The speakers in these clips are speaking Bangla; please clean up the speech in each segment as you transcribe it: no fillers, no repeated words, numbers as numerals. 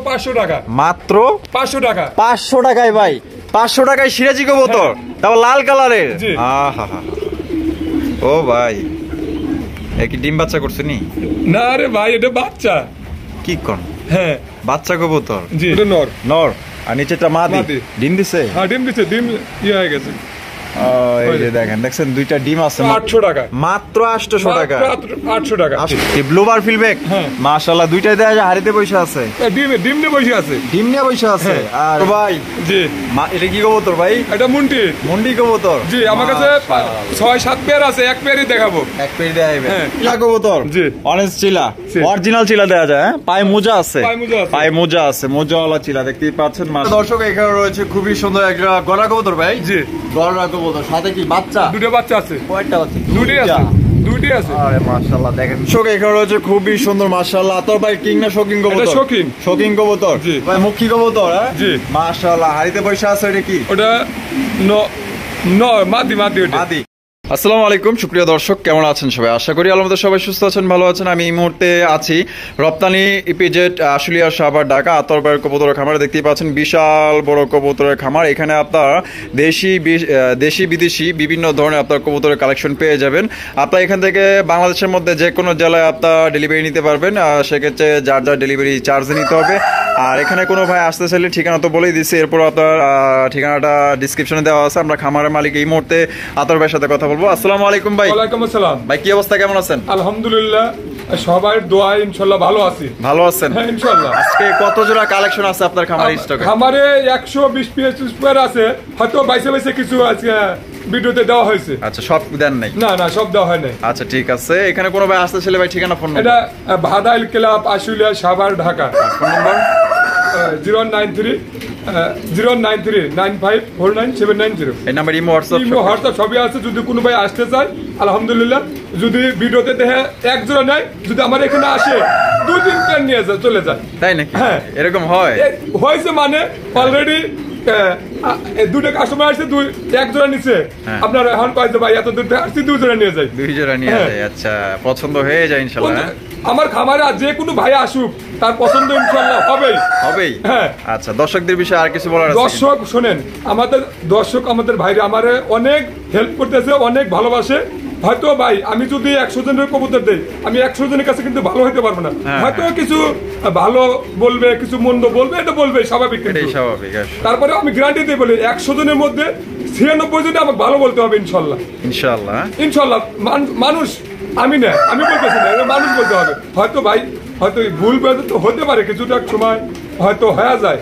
500 টাকা, মাত্র 500 টাকা, 500 টাকায় ভাই, 500 টাকায় সিরাজি কবুতর, তাও লাল কালারের। ও ভাই, কি ডিম বাচ্চা করছে নি? না রে ভাই, এটা বাচ্চা। কি কোন? হ্যাঁ, বাচ্চা কবুতর। জি, এটা নর। নর, আর নিচেটা মাদি। ডিম দিছে? হ্যাঁ, ডিম দিছে, ডিম হয়ে গেছে। এই যে দেখেন, দেখছেন দুইটা ডিম আছে। 800 টাকা, মাত্র 800 টাকা। 800 টাকা। ব্লুবার ফিলব্যাক, মাশাআল্লাহ, দুইটাই দেয়া যায় হাড়িতে বসে আছে। ডিম নিয়ে বসে আছে। ডিম নিয়ে বসে আছে। আর ভাই, জি, এটা কি কবুতর ভাই? এটা মুন্ডি। মুন্ডি কবুতর। জি, আমার কাছে 6-7 পেয়ার আছে, এক পেয়ারই দেখাবো। এক পেয়ার দেখাইবে। চিলা কবুতর। জি, অরেঞ্জ চিলা, অরিজিনাল চিলা দেয়া যায়। পায়ে মোজা আছে, পায়ে মোজা আছে, মোজাওয়ালা চিলা দেখতেই পাচ্ছেন। দর্শক, এখানে রয়েছে খুবই সুন্দর একটা গড়া কবুতর ভাই। জি, গড়া কবুতর, সাথে কি বাচ্চা? দুটো বাচ্চা আছে। কয়টা বাচ্চা? দুটোই আছে, দুটোই আছে। আরে মাশাআল্লাহ, দেখেন দর্শক, এখানে রয়েছে খুবই সুন্দর মাশাআল্লাহ। তোর ভাই কিং না শৌখিন কবুতর? এটা শৌখিন, শৌখিন কবুতর। জি ভাই, মুখী কবুতর। হ্যাঁ জি, মাশাআল্লাহ, হাড়িতে বসে আছে। এটা কি? ওটা মাদি, মাদি, মাদি। আসসালামু আলাইকুম সুপ্রিয় দর্শক, কেমন আছেন সবাই? আশা করি আল্লাহর মধ্যে সবাই সুস্থ আছেন, ভালো আছেন। আমি এই মুহূর্তে আছি রপ্তানি ইপিজেড আশুলিয়া সাভার ঢাকা আতরবাইয়ের কবুতরের খামার। দেখতেই পাচ্ছেন বিশাল বড় কবুতরের খামার। এখানে আপনার দেশি বিদেশি বিভিন্ন ধরনের আপনার কবুতরের কালেকশন পেয়ে যাবেন। আপনার এখান থেকে বাংলাদেশের মধ্যে যে কোনো জেলায় আপনার ডেলিভারি নিতে পারবেন। সেক্ষেত্রে যার যার ডেলিভারি চার্জ নিতে হবে। আর এখানে কোনো ভাই আসতে চাইলে ঠিকানা তো বলেই দিচ্ছি, এরপর আপনার ঠিকানাটা ডিসক্রিপশনে দেওয়া আছে। আমরা খামারের মালিক এই মুহূর্তে আতর ভাইয়ের সাথে কথা বলবো। আসসালামু আলাইকুম ভাই। ওয়ালাইকুম আসসালাম ভাই, কি অবস্থা, কেমন আছেন? আলহামদুলিল্লাহ, সবার দোয়ায় ইনশাআল্লাহ ভালো আছি। ভালো আছেন? হ্যাঁ ইনশাআল্লাহ। আজকে কত জোড়া কালেকশন আছে আপনার খামারে স্টকে? খামারে 120 পিস পেয়ার আছে, হয়তো বাইসে বাইসে কিছু আজকে ভিডিওতে দেওয়া হয়েছে। আচ্ছা, সব দেন নাই? না না, সব দেওয়া হয় নাই। আচ্ছা ঠিক আছে। এখানে কোনো ভাই আসতে চাইলে ভাই ঠিকানা, ফোন নাম্বার? এটা Bhadail club, Ashulia Savar Dhaka. Phone number 09395497990। এই নাম্বার ইমো হোয়াটসঅ্যাপ সবই আছে। যদি কোনো ভাই আসতে চায় আলহামদুলিল্লাহ, যদি ভিডিওতে দেখে এক জোড়া নেয়, যদি আমার এখানে আসে 2-3 পেয়ার নিয়ে যায়, চলে যায়। তাই নাকি? হ্যাঁ, এরকম হয়েছে। মানে অলরেডি দুটো কাস্টমার আসছে, এক জোড়া নিচ্ছে, আপনার এখন কয়েছে ভাই এত দূর আসছি, 2 জোড়া নিয়ে যায়, 2 জোড়া নিয়ে যায়। আচ্ছা, পছন্দ হয়ে যায় ইনশাআল্লাহ। আমার খামারে যে কোনো ভাই আসুক, তার পছন্দ ইনশাআল্লাহ হবেই হবেই। হ্যাঁ আচ্ছা, দর্শকদের বিষয়ে আর কিছু বলার আছে? দর্শক শোনেন, আমাদের ভাইরা আমারে অনেক হেল্প করতেছে, অনেক ভালোবাসে। হয়তো ভাই আমি যদি 100 জনের কবুতর দেই, আমি 100 জনের কাছে কিন্তু ভালো হইতে পারবো না। হয়তো কিছু ভালো বলবে, কিছু মন্দ বলবে, এটা বলবে, স্বাভাবিক। তারপরে আমি গ্যারান্টি দিয়ে বলি, 100 জনের মধ্যে 96 জনে আমাকে ভালো বলতে হবে ইনশাআল্লাহ। ইনশাআল্লাহ, ইনশাআল্লাহ। মানুষ আমি না, আমি বলতেছি না, মানুষ বলতে হবে। হয়তো ভাই, হয়তো ভুল তো হতে পারে, কিছুটা সময় হয়তো হয়ে যায়,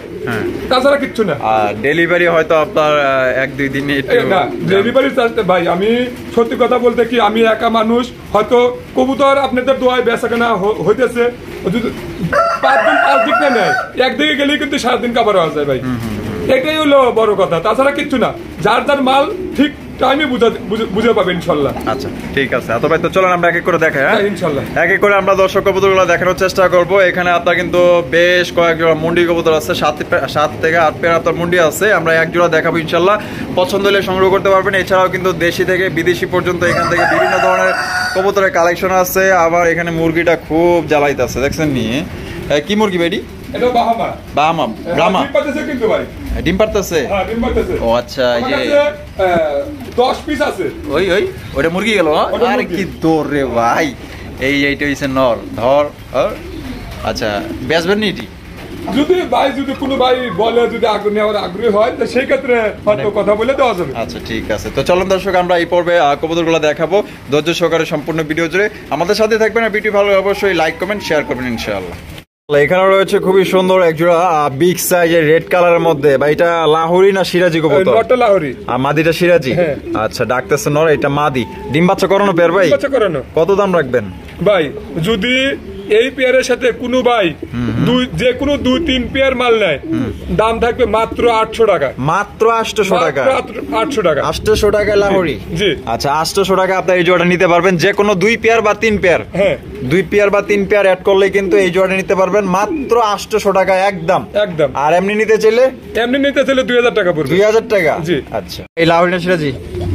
তাছাড়া কিচ্ছু না। আর ডেলিভারি হয়তো আপনার 1-2 দিনে না ডেলিভারি চার্জ। ভাই আমি সত্যি কথা বলতে কি, আমি একা মানুষ, হয়তো কবুতর আপনাদের দোয়ায় বেচাকেনা হইতেছে, 5 দিন না নেয়, একদিকে গেলেই কিন্তু 7 দিন কাবার হওয়া যায় ভাই। এটাই হলো বড় কথা, তাছাড়া কিচ্ছু না। যার যার মাল ঠিক টাইমে বুঝে পাবেন ইনশাআল্লাহ। আচ্ছা ঠিক আছে। এত ভাই তো চলেন আমরা এক এক করে দেখাই। হ্যাঁ ইনশাআল্লাহ, এক এক করে আমরা দর্শক কবুতরগুলো দেখানোর চেষ্টা করব। এখানে আপনার কিন্তু বেশ কয়েক জোড়া মুন্ডি কবুতর আছে, 7 থেকে 8 পেয়ার আপনার মুন্ডি আছে। আমরা এক জোড়া দেখাবো ইনশাআল্লাহ, পছন্দ হলে সংগ্রহ করতে পারবেন। এছাড়াও কিন্তু দেশি থেকে বিদেশি পর্যন্ত এখান থেকে বিভিন্ন ধরনের কবুতরের কালেকশন আছে। আবার এখানে মুরগিটা খুব জ্বালাইতেছে, দেখছেন নিয়ে। কি মুরগি বেডি? এটা বাহামা। বাহামা, ব্রাহ্মা। ডিম পারতেছে কিন্তু ভাই। ডিম পারতেছে? হ্যাঁ ডিম পারতেছে। ও আচ্ছা, এই যে 10 পিস আছে। ওটা মুরগি গেল। আরে কি দৌড় রে ভাই। এইটা হইছে নর। ধর। আচ্ছা, বেচবেন নি এটি? যদি কোনো ভাই বলে, যদি আগ্রহী হয়, তো সেই ক্ষেত্রে হয়তো কথা বলে দেওয়া যাবে। আচ্ছা ঠিক আছে। তো চলুন দর্শক, আমরা এই পর্বে কবুতরগুলো দেখাবো ধৈর্য সহকারে সম্পূর্ণ ভিডিও জুড়ে আমাদের সাথে থাকবেন। আর ভিডিও ভালো অবশ্যই লাইক কমেন্ট শেয়ার করবেন ইনশাআল্লাহ। এখানে রয়েছে খুবই সুন্দর একজোড়া বিগ সাইজের রেড কালারের মধ্যে। ভাই এটা লাহোরি না সিরাজি কবুতর? নরটা লাহোরি আর মাদিটা সিরাজি। আচ্ছা, ডাকতেছে নর, এটা মাদি। ডিম বাচ্চা করানো পেয়ার ভাই? বাচ্চা করানো। কত দাম রাখবেন ভাই? যদি এই পেয়ারের সাথে কোনো ভাই যে কোনো 2-3 পেয়ার মাল নেয়, দাম থাকবে মাত্র 800 টাকা। মাত্র 800 টাকা? 800 টাকা। 800 টাকা লাহোরি? জি। আচ্ছা, 800 টাকা আপনার এই জোড়াটা নিতে পারবেন, যে কোনো 2 পেয়ার বা 3 পেয়ার। হ্যাঁ, 2 পেয়ার বা 3 পেয়ার অ্যাড করলে কিন্তু এই জোড়াটা নিতে পারবেন মাত্র 800 টাকা একদম। একদম। আর এমনি নিতে চাইলে? এমনি নিতে চাইলে 2000 টাকা পড়বে। 2000 টাকা? জি। আচ্ছা, এই লাহোরি না সিরাজি?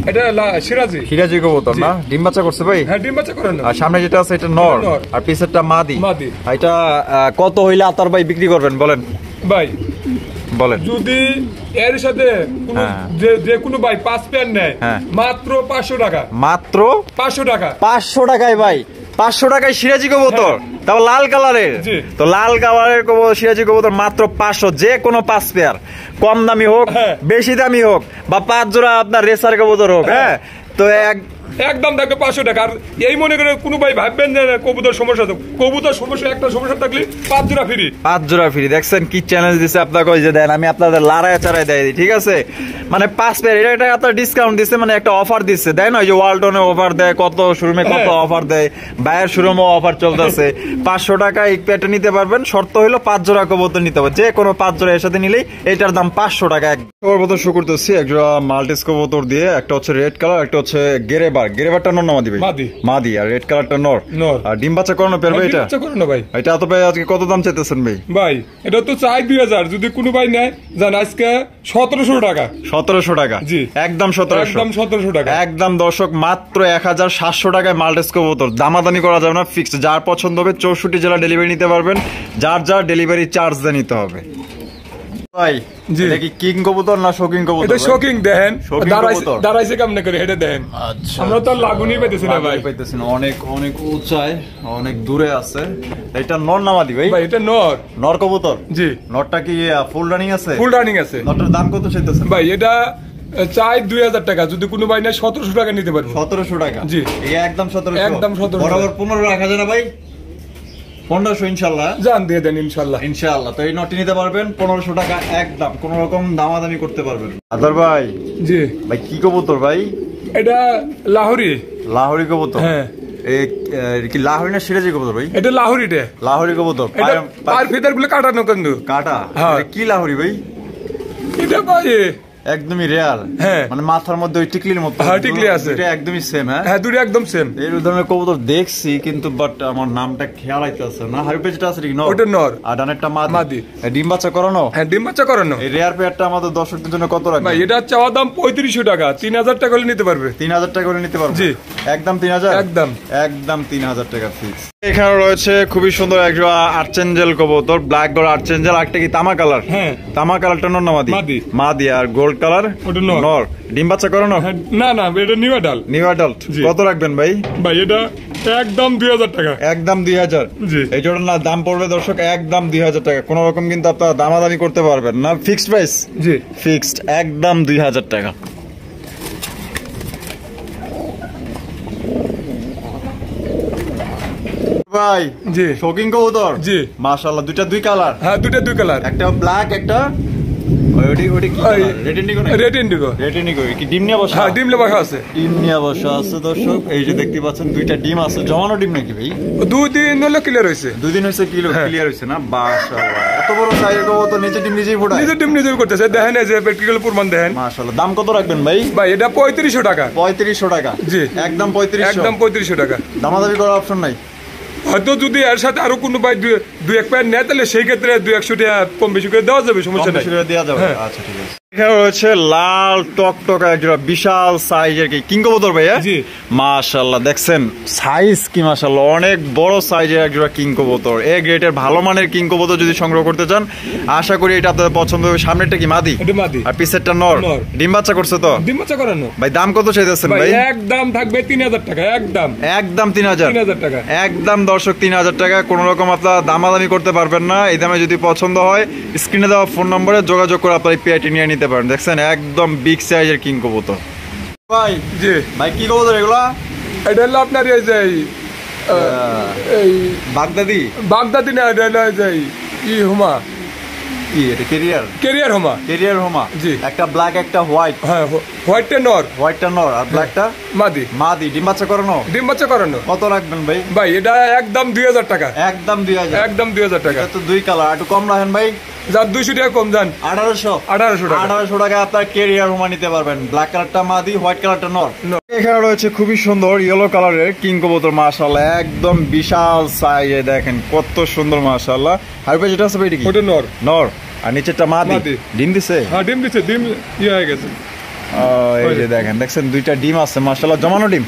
এটা সিরাজি সিরাজি কবুতর না? ডিম বাচ্চা করছে ভাই? হ্যাঁ ডিম বাচ্চা করানো। আর সামনে যেটা আছে এটা নর, আর পিছেরটা মাদি। এটা কত হইলে আতার ভাই বিক্রি করবেন বলেন ভাই? বলেন। যদি এর সাথে যে কোনো ভাই 5 পেয়ার নেয় মাত্র 500 টাকা। মাত্র 500 টাকা? 500 টাকায় ভাই? 500 টাকায় সিরাজি কবুতর, তাও লাল কালারের। তো লাল কালারের সিরাজি কবুতর মাত্র 500, যে কোনো 5 পেয়ার, কম দামি হোক বেশি দামি হোক বা 5 জোড়া আপনার রেসার কবুতর হোক। হ্যাঁ, তো একদম থাকবে 500 টাকা। আর এই মনে করে কোনো ভাই ভাববেন যে কবুতর সমস্যা, তো কবুতর সমস্যা একটা সমস্যা থাকলে 5 জোড়া ফ্রি। 5 জোড়া ফ্রি। দেখছেন কি চ্যালেঞ্জ দিছে আপনাকে, ওই যে দেন আমি আপনাদের লড়াই চারাই দেয় দিই, ঠিক আছে? মানে 5 পেয়ার, এটা আপনার ডিসকাউন্ট দিচ্ছে, মানে একটা অফার দিচ্ছে, দেয় না? ওই যে ওয়ালটনে অফার দেয়, কত শোরুমে কত অফার দেয়, বায়ের শোরুমে অফার চলতেছে। 500 টাকা এই পেয়ারটা নিতে পারবেন, শর্ত হলো 5 জোড়া কবুতর নিতে হবে, যে কোনো 5 জোড়া এর সাথে নিলেই এটার দাম 500 টাকা। কবুতর শুরু করতেছি এক জোড়া মাল্টিস কবুতর দিয়ে, একটা হচ্ছে রেড কালার, একটা হচ্ছে গেরেবারটা নর না মাদি ভাই? মাদি। আর রেড কালারটা নর। আর ডিম বাচ্চা করানো পেয়ার ভাই? এটা বাচ্চা করানো ভাই। এটা তো ভাই আজকে কত দাম চাইতেছেন ভাই? ভাই এটা তো চাই 2000, যদি কোনো ভাই নেয় জান আজকে 1700 টাকা। 1700 টাকা? জি একদম 1700। একদম 1700 টাকা একদম। দর্শক মাত্র 1700 টাকায় মাল্টিস কবুতর, দামাদামি করা যাবে না, ফিক্স। যার পছন্দ হবে 64 জেলা ডেলিভারি নিতে পারবেন, যার ডেলিভারি চার্জ দিয়ে নিতে হবে। ভাই এটা কি কিং কবুতর না শোকিং কবুতর? এটা শোকিং। দেখেন দাঁড়াইছে কেমনে করে, এটা দেখেন। আচ্ছা, আমরা তো লাগুনি পাইতেছি না ভাই, পাইতেছি না, অনেক অনেক উঁচায়, অনেক দূরে আছে। এটা নর না মাদি ভাই? ভাই এটা নর কবুতর। জি। নরটা কি ফুল রানিং আছে? ফুল রানিং আছে। নরটার দাম কত চাইতেছেন ভাই? এটা চাই 2000 টাকা, যদি কোনো ভাই নেয় 1700 টাকা নিতে পারবে। 1700 টাকা? জি একদম 1700। একদম 1700। বরাবর 15 রাখা যায় না ভাই? 1500 ইনশাআল্লাহ জান দিয়ে দেন ইনশাআল্লাহ। ইনশাআল্লাহ। তো এই নটি নিতে পারবেন 1500 টাকা একদম, কোন রকম দামাদামি করতে পারবেন। আদর ভাই। জি ভাই কি কবুতর ভাই? এটা লাহোরি কবুতর। হ্যাঁ। কি লাহোরি না সিরাজি কবুতর ভাই? এটা লাহোরি কবুতর। পায়ের ফিতার গুলো কাটানো কিন্তু কাটা। কি লাহোরি ভাই? এটা ভাই একদমই রেয়ার, মানে মাথার মধ্যে ওই টিকলির মতো টিকলি আছে, এটা একদমই সেম। হ্যাঁ দুটো একদম সেম। এই ধরনের কবুতর দেখছি কিন্তু বাট আমার নামটা খেয়াল আইতেছে না। হাইপে যেটা আছে নর, ওটা নর, আর ডানেরটা মাদি। ডিম বাচ্চা করানো? হ্যাঁ ডিম বাচ্চা করানো। এই রেয়ার পেয়ারটা আমাদের দর্শকদের জন্য কত রাখবেন ভাই? এটা চাওয়া দাম 3500 টাকা, 3000 টাকা হলে নিতে পারবে। 3000 টাকা হলে নিতে পারবে? জি একদম 3000। একদম 3000 টাকা ফিক্স। এখানে রয়েছে খুবই সুন্দর একটা আর্চেঞ্জেল কবুতর, ব্ল্যাক গোল্ড আর্চেঞ্জেল। একটা কি তামা কালার? হ্যাঁ তামা কালারটা নর না মাদি? মাদি। আর গোল্ড কালার ওটা নর। ডিম বাচ্চা করানো? না এটা নিউ অ্যাডাল্ট। কত রাখবেন ভাই? ভাই এটা একদম 2000 টাকা। একদম 2000? জি। এই জোড়ার না দাম পড়বে দর্শক একদম 2000 টাকা, কোন রকম কিন্তু আপনারা দামাদামি করতে পারবেন না, ফিক্সড প্রাইস। জি ফিক্সড একদম 2000 টাকা। ভাই জি শোকিং কবুতর? জি মাশাআল্লাহ। দুই কালার? হ্যাঁ দুই কালার, একটা ব্ল্যাক একটা রেড ইন্ডিগো। কি ডিম নিয়ে বসা? হ্যাঁ ডিম নিয়ে বসা আছে দর্শক। এই যে দেখতে পাচ্ছেন দুইটা ডিম আছে, জমানো ডিম নাকি ভাই? 2 দিন হলো ক্লিয়ার হইছে। 2 দিন হইছে ক্লিয়ার হইছে না? মাশাআল্লাহ। এত বড় সাইজের কবুতর নিজে ডিম নিজেই ফোটায়? নিজে ডিম নিজেই করতেছে, দেখেন এই যে প্র্যাকটিক্যাল প্রমাণ দেখেন। মাশাআল্লাহ। দাম কত রাখবেন ভাই? ভাই এটা 3500 টাকা। 3500 টাকা? জি একদম 3500। একদম 3500 টাকা। দামাদামি করার অপশন নাই? হয়তো যদি এর সাথে আরো কোনো ভাই 2-1 প্যান্ট নেয় তাহলে সেই ক্ষেত্রে 200 টাকা কম বেশি করে দেওয়া যাবে, সমস্যা নেই। দেওয়া যাবে। আচ্ছা ঠিক আছে। এখানে রয়েছে লাল টকটকা একটা বিশাল সাইজের কি কিং কবুতর ভাই? জি মাশাআল্লাহ। দেখছেন সাইজ কি মাশাআল্লাহ, অনেক বড় সাইজের একটা কিং কবুতর। এ গ্রেডের ভালো মানের কিং কবুতর যদি সংগ্রহ করতে চান আশা করি এটা আপনাদের পছন্দ হবে। সামনেরটা কি মাদি? এটা মাদি। আর পিছেরটা নর। ডিম বাচ্চা করছে তো? ডিম বাচ্চা করানো। ভাই দাম কত চাইতেছেন ভাই? একদম থাকবে 3000 টাকা। একদম 3000 টাকা। একদম দর্শক 3000 টাকা, কোন রকম আপনারা দামাদামি করতে পারবেন না। এই দামে যদি পছন্দ হয় স্ক্রিনে দেওয়া ফোন নম্বরে যোগাযোগ করে আপনারা এই পেয়ারটি নিয়ে নিতে পারেন। দেখছেন একদম বিগ সাইজের কিং কবুতর। ভাই জি ভাই কি কবুতর এগুলা? এটা হলো আপনার এই যে এই বাগদাদি না, এটা হলো যে হুমা। কি এটা? ক্যারিয়ার হোমা। জি একটা ব্ল্যাক একটা হোয়াইট। হ্যাঁ হোয়াইটটা নর আর ব্ল্যাকটা মাদি। ডিম বাচ্চা করানো। কত রাখবেন ভাই? ভাই এটা একদম 2000 টাকা। একদম 2000 টাকা। তো দুই কালার, একটু কম রাখেন ভাই। যার 200 টাকা কম যান 1800 টাকা আপনার ক্যারিয়ার হোমা নিতে পারবেন। ব্ল্যাক কালারটা মাদি, হোয়াইট কালারটা নর। এখানে রয়েছে খুবই সুন্দর ইয়েলো কালারের কিং কবুতর মাশাআল্লাহ, একদম বিশাল সাইজে। দেখেন কত সুন্দর মাশাআল্লাহ। হাইপে যেটা আছে ভাই এটা কি? ওটা নর। আর নিচেরটা মাদি। ডিম দিছে? হ্যাঁ ডিম দিছে, ডিম হয়ে গেছে। এই যে দেখেন, দেখছেন দুইটা ডিম আছে মাশাআল্লাহ, জমানো ডিম।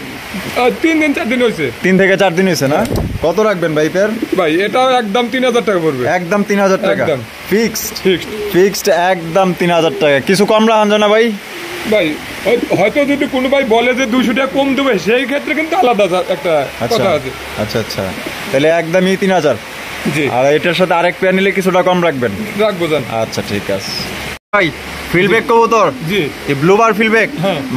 3 দিন 4 দিন হয়েছে। 3 থেকে 4 দিন হয়েছে না? কত রাখবেন ভাই পেয়ার? ভাই এটাও একদম 3000 টাকা পড়বে। একদম 3000 টাকা একদম ফিক্সড। ফিক্সড ফিক্সড একদম 3000 টাকা। কিছু কম রাখেন না ভাই? ভাই হয়তো যদি কোনো ভাই বলে যে 200 টাকা কম দেবে, সেই ক্ষেত্রে কিন্তু আলাদা একটা কথা আছে। আচ্ছা আচ্ছা, তাহলে একদমই 3000। জি, আর এটার সাথে আরেক পেয়ার নিলে কিছুটা কম রাখবেন? রাখবো জান। আচ্ছা ঠিক আছে ভাই। ফিলব্যাক কবুতর, জি, এই ব্লুবার ফিলব্যাক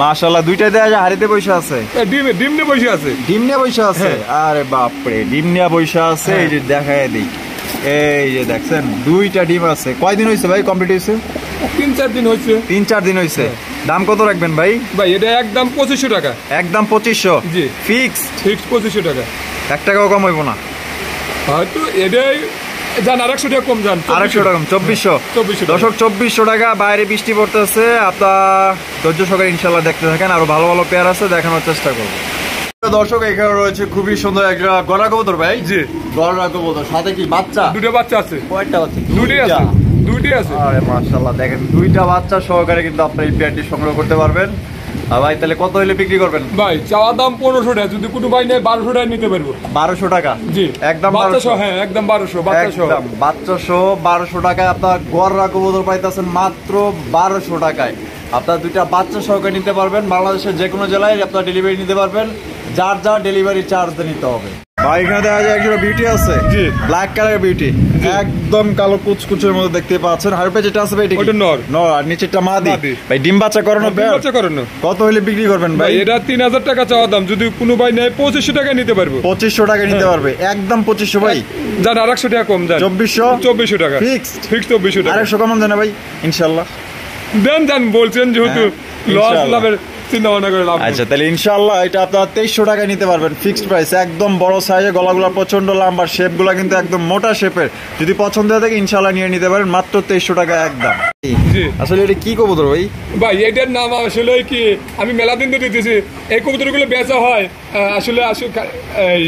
মাশাআল্লাহ, দুইটাই দেয়া যায় হাড়িতে বসে আছে। ডিম নিয়ে বসে আছে। ডিম নিয়ে বসে আছে? আরে বাপ রে, ডিম নিয়ে বসে আছে। এই যে দেখায় দিই, এই যে দেখছেন দুইটা ডিম আছে। কয়দিন হয়েছে ভাই কমপ্লিট হয়েছে? 3-4 দিন হয়েছে। 3-4 দিন হয়েছে। দাম কত রাখবেন ভাই? ভাই এটা একদম 2500 টাকা। একদম 2500? জি, ফিক্সড। ফিক্সড 2500 টাকা। 1 টাকাও কম হইব না? হয়তো এটাই জান, 200 টাকা কম জান। 200 টাকা কম, 2400। দর্শক 2400 টাকা। বাইরে বৃষ্টি পড়তেছে, আপনার ধৈর্য সহকারে ইনশাল্লাহ দেখতে থাকেন। আরো ভালো ভালো পেয়ার আছে, দেখানোর চেষ্টা করবো। দর্শক এখানে রয়েছে খুবই সুন্দর একটা গড়া কবুতর ভাই। জি, গড়া কবুতর, সাথে কি বাচ্চা? দুটো বাচ্চা আছে। কয়টা বাচ্চা? দুটোই আছে, দুটোই আছে। আরে মাশাআল্লাহ, দেখেন দুইটা বাচ্চা সহকারে কিন্তু আপনি এই পেয়ারটি সংগ্রহ করতে পারবেন। আর ভাই তাহলে কত হলে বিক্রি করবেন? ভাই চাওয়া দাম 1500 টাকা, যদি কোনো ভাই নেয় 1200 টাকা নিতে পারবো। 1200 টাকা? জি, একদম বাচ্চা 1200। সহ। হ্যাঁ, একদম 1200 বাচ্চা সহ। একদম বাচ্চা সহ 1200 টাকায় আপনার গড়া কবুতর পাইতেছেন মাত্র 1200 টাকায়। আপনার দুইটা বাচ্চা সহকারে নিতে পারবেন। বাংলাদেশের যে কোনো জেলায় আপনার ডেলিভারি নিতে পারবেন, যার যার ডেলিভারি চার্জ নিতে হবে। ভাই এখানে দেখা যায় একজন বিউটি আছে। জি, ব্ল্যাক কালার বিউটি, একদম কালো কুচকুচের মধ্যে দেখতে পাচ্ছেন। হারপে যেটা আছে ভাই, ওটা নর। নর, আর নিচেরটা মাদি। ভাই ডিম বাচ্চা করানো ডিম বাচ্চা করানো। কত হলে বিক্রি করবেন ভাই? ভাই এটা 3000 টাকা চাওয়া দাম, যদি কোনো ভাই নেয় 2500 টাকা নিতে পারবো। 2500 টাকা নিতে পারবে? একদম 2500 ভাই। জান 200 টাকা কম জান। 2400 টাকা ফিক্সড। ফিক্সড 2400 টাকা। 200 কম দেন ভাই ইনশাআল্লাহ? দেন জান, বলছেন যেহেতু লস লাভের চিন্তা ভাবনা করে লাভ। আচ্ছা তাহলে ইনশাআল্লাহ এটা আপনারা 2300 টাকায় নিতে পারবেন, ফিক্সড প্রাইস। একদম বড় সাইজে, গলাগুলা প্রচন্ড লম্বা, শেপগুলা কিন্তু একদম মোটা শেপের। যদি পছন্দ হয় থাকে ইনশাআল্লাহ নিয়ে নিতে পারেন মাত্র 2300 টাকা একদম। জি, আসলে এটা কি কবুতর ভাই? ভাই এটার নাম আসলে কি, আমি মেলা দিন ধরে দিতেছি। এই কবুতরগুলো বেচা হয় আসলে এই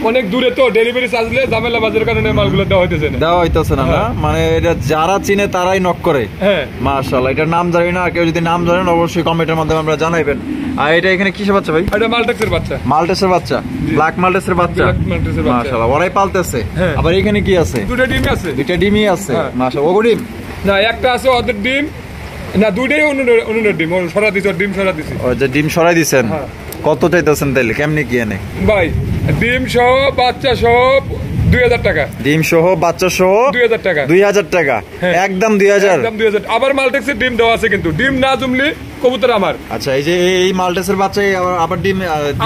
অনেক দূরে, তো ডেলিভারি চার্জ নিয়ে ঝামেলা বাজার কারণে মালগুলো দেওয়া হইতেছে না। দেওয়া হইতেছে না? না মানে এটা যারা চিনে তারাই নক করে। হ্যাঁ মাশাআল্লাহ, এটার নাম জানি না, আর কেউ যদি নাম জানেন অবশ্যই কমেন্টের মাধ্যমে আমরা জানাইবেন। আর এটা এখানে কিসের বাচ্চা ভাই? এটা মালটেক্সের বাচ্চা। মাল্টেসের বাচ্চা, ব্ল্যাক মাল্টেসের বাচ্চা। ব্ল্যাক মালটেক্সের বাচ্চা। মাশাআল্লাহ, ওরাই পালতেছে। হ্যাঁ। আবার এখানে কি আছে? দুটো ডিম আছে। দুইটা ডিমই আছে। হ্যাঁ। মাশাআল্লাহ, ওগো ডিম না, একটা আছে ওদের ডিম, না দুইটাই অনুনের ডিম। সরা দিছি, ডিম সরা দিছি। ও যে ডিম সরাই দিছেন। হ্যাঁ। কত চাইতেছেন তাইলে, কেমনি কি এনে? ভাই ডিম সহ বাচ্চা সহ 2000 টাকা। ডিম সহ বাচ্চা সহ 2000 টাকা। 2000 টাকা? হ্যাঁ। একদম 2000? একদম 2000। আবার মালটেক্সের ডিম দেওয়া আছে, কিন্তু ডিম না জমলে কবুতর আমার। আচ্ছা, এই যে এই মাল্টেসের বাচ্চা আবার ডিম,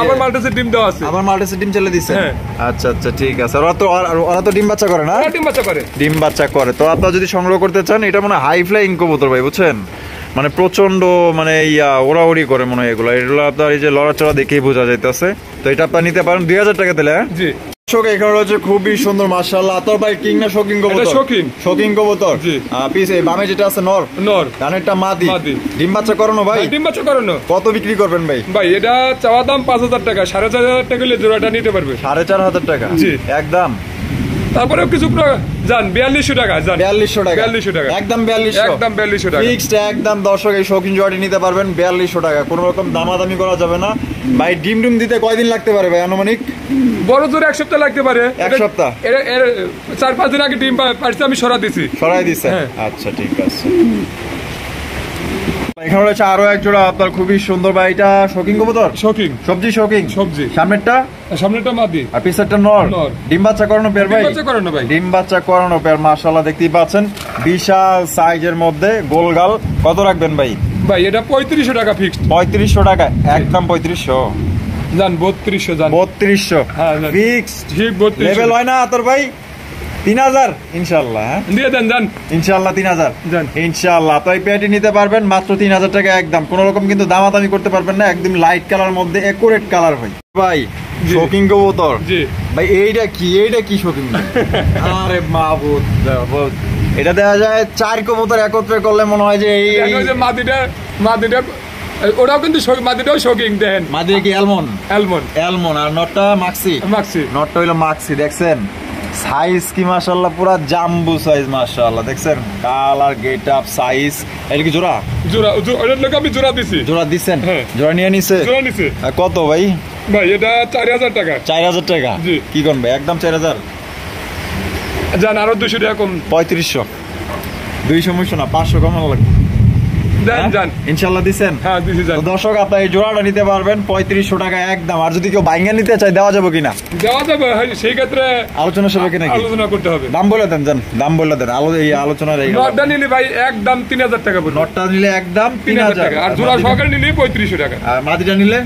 আবার মালটেক্সের ডিম দেওয়া আছে। আবার মাল্টেসের ডিম চলে দিছে? হ্যাঁ। আচ্ছা আচ্ছা ঠিক আছে। ওরা তো ডিম বাচ্চা করে না? ডিম বাচ্চা করে। ডিম বাচ্চা করে। তো আপনারা যদি সংগ্রহ করতে চান, এটা মনে হাই ফ্লাইং কবুতর ভাই, বুঝছেন? মানে প্রচন্ড মানে ওড়াউড়ি করে মনে হয় এগুলো। আপনার এই যে লড়াচড়া দেখেই বোঝা যাইতেছে। তো এটা আপনারা নিতে পারেন 2000 টাকা দিলে। হ্যাঁ জি, এখানে রয়েছে খুবই সুন্দর মাশাআল্লাহ। তোর ভাই কিং না শৌকিং কবুতর? এটা শৌকিং। শৌকিং কবুতর। জি। পিছে বামে যেটা আছে নর। নর। ডানেরটা মাদি। মাদি। ডিম বাচ্চা করানো ভাই? ডিম বাচ্চা করানো। কত বিক্রি করবেন ভাই? ভাই এটা চাওয়া দাম 5000 টাকা, 4500 টাকা হলে জোড়াটা নিতে পারবে। 4500 টাকা? জি। একদম। তারপরেও কিছু জান 4200 টাকা। জান 4200 টাকা? 4200 টাকা। একদম 4200? একদম 4200 টাকা ফিক্সড একদম। দর্শক এই শৌখিন জোড়াটি নিতে পারবেন 4200 টাকা, কোনো রকম দামাদামি করা যাবে না ভাই। ডিম দিতে কয়দিন লাগতে পারে ভাই আনুমানিক? বড় জোরে 1 সপ্তাহ লাগতে পারে। 1 সপ্তাহ? এর 4-5 দিন আগে ডিম পারছে, আমি সরা দিছি। সরাই দিছে? হ্যাঁ। আচ্ছা ঠিক আছে। এখানে রয়েছে আরো এক জোড়া আপনার খুবই সুন্দর ভাই। এটা শৌখিন কবুতর? শৌকিং। সবজি শৌখিন? সবজি। সামনেরটা? সামনেটা মাদি আর পিছনেরটা নর? নর। ডিম বাচ্চা করানো পেয়ার ভাই? ডিম বাচ্চা করানো ভাই। ডিম বাচ্চা করানো পেয়ার মাশাআল্লাহ, দেখতেই পাচ্ছেন বিশাল সাইজের মধ্যে গোলগাল। কত রাখবেন ভাই? ভাই এটা 3500 টাকা ফিক্সড। 3500 টাকা? একদম 3500? জান 3200। জান 3200? হ্যাঁ ফিক্সড। ঠিক 3200। লেভেল হয় না তোর ভাই? 3000 ইনশাআল্লাহ? হ্যাঁ দিয়ে দেন। জান ইনশাআল্লাহ 3000? জান ইনশাআল্লাহ আপনারা পেয়ারটি নিতে পারবেন মাত্র 3000 টাকা একদম। কোন রকম কিন্তু দামাদামি করতে পারবেন না, একদম লাইট কালার মধ্যে একুরেট কালার ভাই। ভাই শৌকিং কবুতর? জি ভাই এইটা কি শৌকিং? আরে মাবুদ, এটা দেখা যায় 4 কবুতর একত্রে করলে মনে হয় যে এই মাদিটা ওরাও কিন্তু মাদিটাও শৌকিং। দেন মাদিরা কি অ্যালমন্ড? অ্যালমন্ড। অ্যালমন্ড। আর নটটা মাক্সি? মাক্সি। নটটা হইলো মাক্সি। দেখছেন সাইজ কি মাশাআল্লাহ পুরা জাম্বু সাইজ মাশাআল্লাহ, দেখছেন কালার গেট আপ সাইজ। এটা কি জোড়া? জোড়া ওটার লোক আমি জোড়া দিছি। জোড়া দিছেন? হ্যাঁ। জোড়া নিয়ে নিছে? জোড়া নিছে। কত ভাই? ভাই এটা 4000 টাকা। 4000 টাকা? জি। কি কোন ভাই, একদম 4000? জান আরো 200 টাকা কম। 3500। 200 মুশো না, 500 কম লাগবে। জান জান ইনশাআল্লাহ দিছেন? হ্যাঁ দিছি জান। তো দর্শক আপনারা এই জোড়াটা নিতে পারবেন 3500 টাকা একদম। আর যদি কেউ বাইঙ্গা নিতে চায় দেওয়া যাবে কিনা? দেওয়া যাবে, সেই ক্ষেত্রে আলোচনা সাপেক্ষে নাকি? আলোচনা করতে হবে। দাম বলে দেন জান, দাম বলে দেন। এই আলোচনার এই নটটা নিলে ভাই একদম 3000 টাকা পড়বে। নটটা নিলে একদম 3000 টাকা। আর জোড়া সহকারে নিলে 3500 টাকা। আর মাদিটা নিলে?